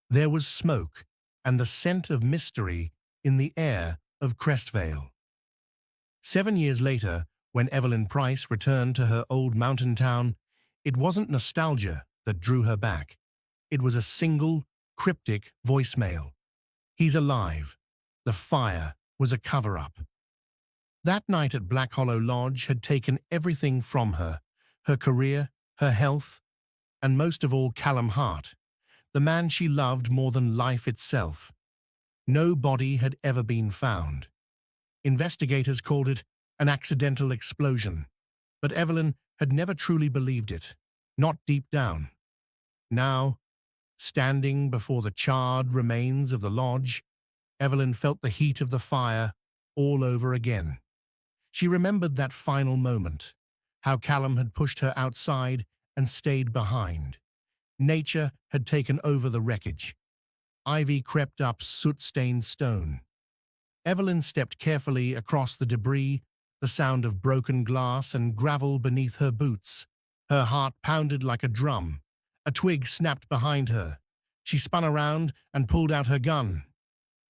There was smoke and the scent of mystery in the air of Crestvale. 7 years later, when Evelyn Price returned to her old mountain town, it wasn't nostalgia that drew her back. It was a single, cryptic voicemail. "He's alive. The fire was a cover-up." That night at Black Hollow Lodge had taken everything from her career, her health, and most of all Callum Hart, the man she loved more than life itself. No body had ever been found. Investigators called it an accidental explosion, but Evelyn had never truly believed it, not deep down. Now, standing before the charred remains of the lodge, Evelyn felt the heat of the fire all over again. She remembered that final moment, how Callum had pushed her outside and stayed behind. Nature had taken over the wreckage. Ivy crept up soot-stained stone. Evelyn stepped carefully across the debris, the sound of broken glass and gravel beneath her boots. Her heart pounded like a drum. A twig snapped behind her. She spun around and pulled out her gun.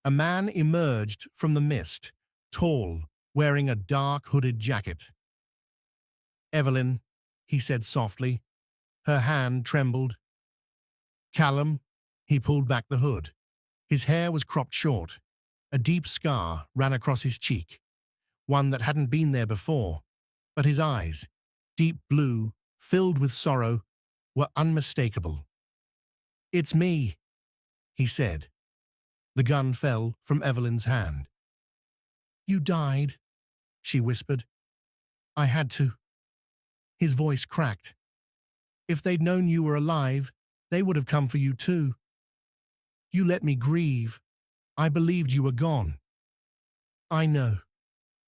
A man emerged from the mist, tall, wearing a dark hooded jacket. "Evelyn," he said softly. Her hand trembled. "Callum." He pulled back the hood. His hair was cropped short. A deep scar ran across his cheek, one that hadn't been there before, but his eyes, deep blue, filled with sorrow, were unmistakable. "It's me," he said. The gun fell from Evelyn's hand. "You died," she whispered. "I had to." His voice cracked. "If they'd known you were alive, they would have come for you too. You let me grieve. I believed you were gone." "I know,"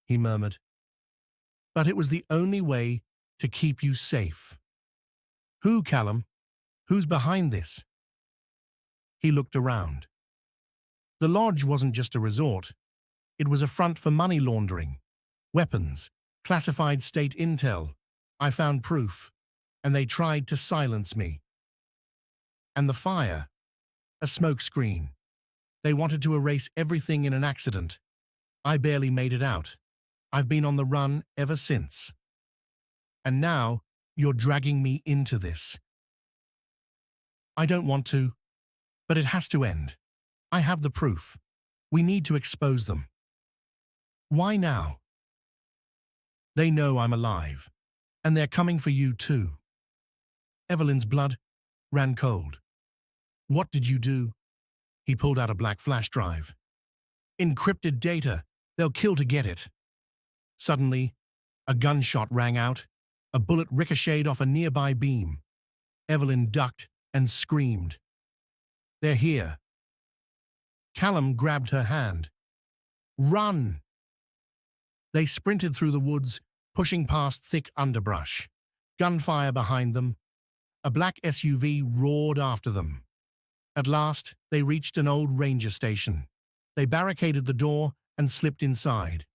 he murmured. "But it was the only way to keep you safe." "Who, Callum? Who's behind this?" He looked around. The lodge wasn't just a resort. It was a front for money laundering, weapons, classified state intel. I found proof, and they tried to silence me. And the fire, a smoke screen. They wanted to erase everything in an accident. I barely made it out. I've been on the run ever since. And now you're dragging me into this. I don't want to, but it has to end. I have the proof. We need to expose them. Why now? They know I'm alive, and they're coming for you too. Evelyn's blood ran cold. "What did you do?" He pulled out a black flash drive. "Encrypted data. They'll kill to get it." Suddenly, a gunshot rang out. A bullet ricocheted off a nearby beam. Evelyn ducked and screamed. "They're here." Callum grabbed her hand. "Run!" They sprinted through the woods, pushing past thick underbrush. Gunfire behind them. A black SUV roared after them. At last, they reached an old ranger station. They barricaded the door and slipped inside.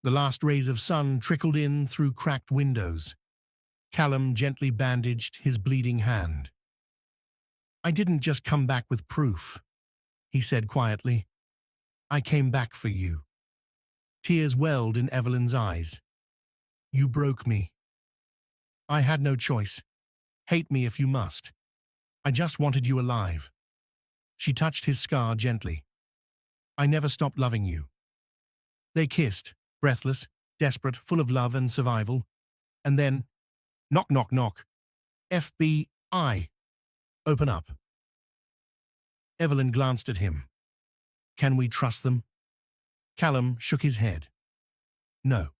The last rays of sun trickled in through cracked windows. Callum gently bandaged his bleeding hand. "I didn't just come back with proof," he said quietly. "I came back for you." Tears welled in Evelyn's eyes. "You broke me." "I had no choice. Hate me if you must. I just wanted you alive." She touched his scar gently. "I never stopped loving you." They kissed, breathless, desperate, full of love and survival. And then, knock, knock, knock. "FBI. Open up." Evelyn glanced at him. "Can we trust them?" Callum shook his head. "No."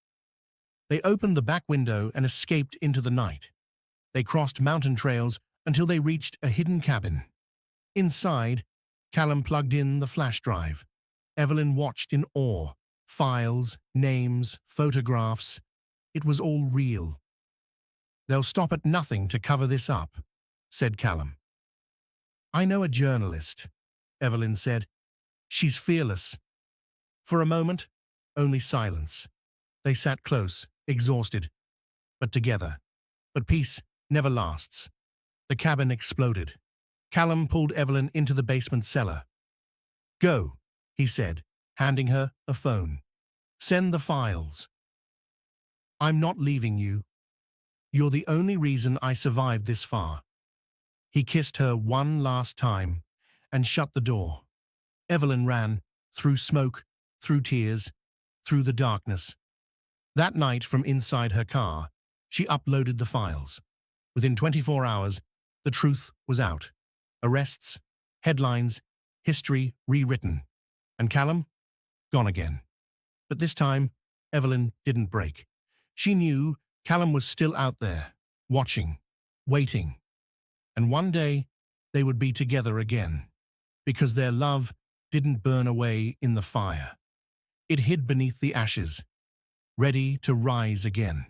They opened the back window and escaped into the night. They crossed mountain trails until they reached a hidden cabin. Inside, Callum plugged in the flash drive. Evelyn watched in awe. Files, names, photographs. It was all real. "They'll stop at nothing to cover this up," said Callum. "I know a journalist," Evelyn said. "She's fearless." For a moment, only silence. They sat close, exhausted, but together. But peace never lasts. The cabin exploded. Callum pulled Evelyn into the basement cellar. "Go," he said, handing her a phone. "Send the files. I'm not leaving you. You're the only reason I survived this far." He kissed her one last time and shut the door. Evelyn ran, through smoke, through tears, through the darkness. That night, from inside her car, she uploaded the files. Within 24 hours, the truth was out. Arrests, headlines, history rewritten. And Callum? Gone again. But this time, Evelyn didn't break. She knew Callum was still out there, watching, waiting. And one day, they would be together again. Because their love didn't burn away in the fire. It hid beneath the ashes, ready to rise again.